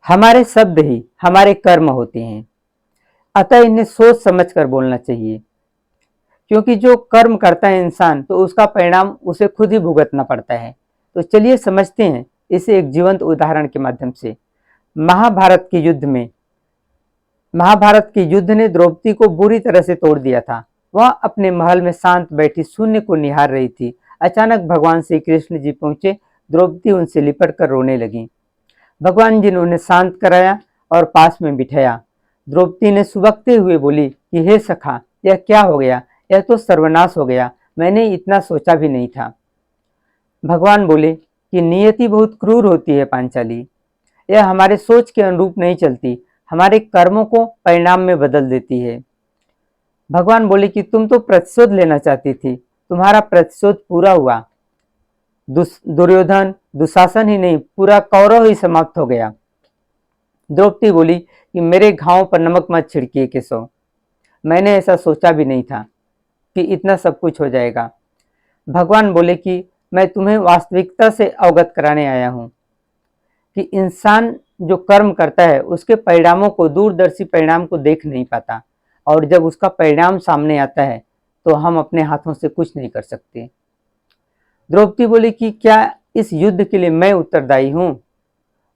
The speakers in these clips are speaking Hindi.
हमारे शब्द ही हमारे कर्म होते हैं, अतः इन्हें सोच समझ कर बोलना चाहिए। क्योंकि जो कर्म करता है इंसान तो उसका परिणाम उसे खुद ही भुगतना पड़ता है। तो चलिए समझते हैं इसे एक जीवंत उदाहरण के माध्यम से। महाभारत के युद्ध में महाभारत के युद्ध ने द्रौपदी को बुरी तरह से तोड़ दिया था। वह अपने महल में शांत बैठी शून्य को निहार रही थी। अचानक भगवान श्री कृष्ण जी पहुंचे। द्रौपदी उनसे लिपट कर रोने लगी। भगवान जी ने उन्हें शांत कराया और पास में बिठाया। द्रौपदी ने सुबकते हुए बोली कि हे सखा, यह क्या हो गया? यह तो सर्वनाश हो गया। मैंने इतना सोचा भी नहीं था। भगवान बोले कि नियति बहुत क्रूर होती है पांचाली। यह हमारे सोच के अनुरूप नहीं चलती, हमारे कर्मों को परिणाम में बदल देती है। भगवान बोले कि तुम तो प्रतिशोध लेना चाहती थी, तुम्हारा प्रतिशोध पूरा हुआ। दुर्योधन, दुशासन ही नहीं, पूरा कौरव ही समाप्त हो गया। द्रौपदी बोली कि मेरे घावों पर नमक मत छिड़किए केशव, मैंने ऐसा सोचा भी नहीं था कि इतना सब कुछ हो जाएगा। भगवान बोले कि मैं तुम्हें वास्तविकता से अवगत कराने आया हूं कि इंसान जो कर्म करता है उसके परिणामों को, दूरदर्शी परिणाम को देख नहीं पाता, और जब उसका परिणाम सामने आता है तो हम अपने हाथों से कुछ नहीं कर सकते। द्रौपदी बोली कि क्या इस युद्ध के लिए मैं उत्तरदायी हूं?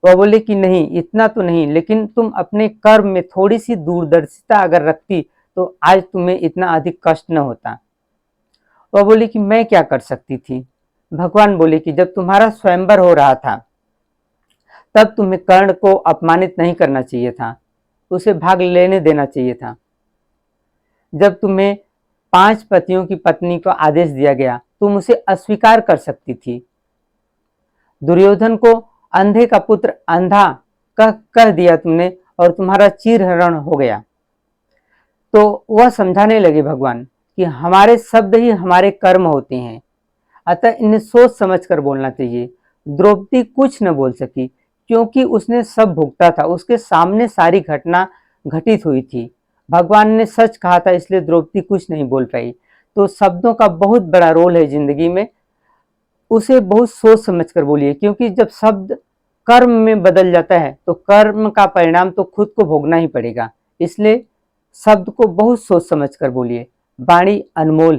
वह बोले कि नहीं, इतना तो नहीं, लेकिन तुम अपने कर्म में थोड़ी सी दूरदर्शिता अगर रखती तो आज तुम्हें इतना अधिक कष्ट न होता। वह बोली कि मैं क्या कर सकती थी? भगवान बोले कि जब तुम्हारा स्वयंवर हो रहा था तब तुम्हें कर्ण को अपमानित नहीं करना चाहिए था, उसे भाग लेने देना चाहिए था। जब तुम्हें 5 पतियों की पत्नी को आदेश दिया गया तुम उसे अस्वीकार कर सकती थी। दुर्योधन को अंधे का पुत्र अंधा कह दिया तुमने और तुम्हारा चीरहरण हो गया। तो वह समझाने लगे भगवान कि हमारे शब्द ही हमारे कर्म होते हैं, अतः इन्हें सोच समझ कर बोलना चाहिए। द्रौपदी कुछ न बोल सकी क्योंकि उसने सब भुगता था, उसके सामने सारी घटना घटित हुई थी। भगवान ने सच कहा था, इसलिए द्रौपदी कुछ नहीं बोल पाई। तो शब्दों का बहुत बड़ा रोल है जिंदगी में, उसे बहुत सोच समझ कर बोलिए, क्योंकि जब शब्द कर्म में बदल जाता है तो कर्म का परिणाम तो खुद को भोगना ही पड़ेगा। इसलिए शब्द को बहुत सोच समझ कर बोलिए। वाणी अनमोल है।